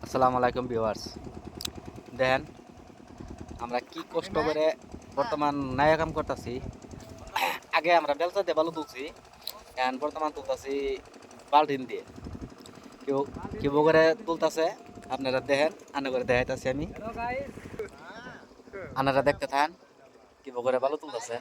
আসসালামু আলাইকুম ভিউয়ার্স। দেখেন আমরা কি কষ্ট করে বর্তমান নায়া কাম করতেছি। আগে আমরা বেলচা দিয়ে বালু তুলছি, এখন বর্তমান তুলতাছি বাল্টিন দিয়ে। কেউ কেউ করে তুলতাছে, আপনারা দেখেন, আনে করে দেখাইতাছি আমি, আনারা দেখতে থাকেন কেউ করে বালু তুলতাছে।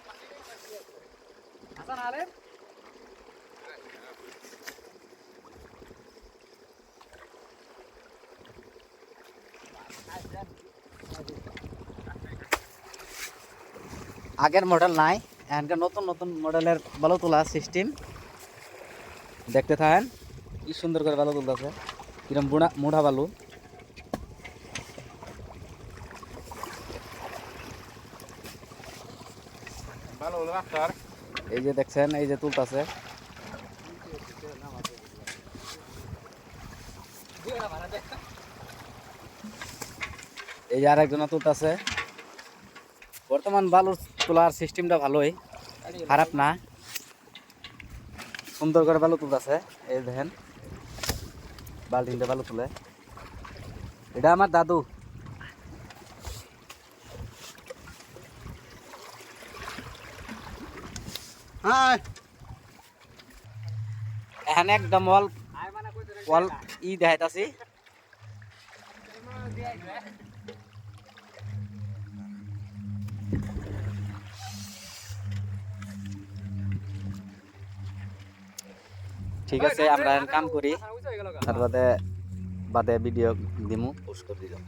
আগের মডেল নাই, এখানকার নতুন নতুন মডেলের বালু তোলা সিস্টেম দেখতে থাকেন। কি সুন্দর করে বালু তুলতেছে, কিরম মুড়া বালু। এই যে দেখছেন, এই যে তুলতাছে। এই যে আরেকজন তুলতাছে। বর্তমান বালুর তোলার সিস্টেমটা ভালোই, খারাপ না, সুন্দর করে বালু তুলতেছে। এই দেখেন বালতিনটা বালু তুলে, এটা আমার দাদু। এখানে একদম ওয়াল ওয়াল দেখাইতাছি। ঠিক আছে, আমরা কাম করি, তার বাদে বাদে ভিডিও দিমু, পোস্ট করে দিলাম।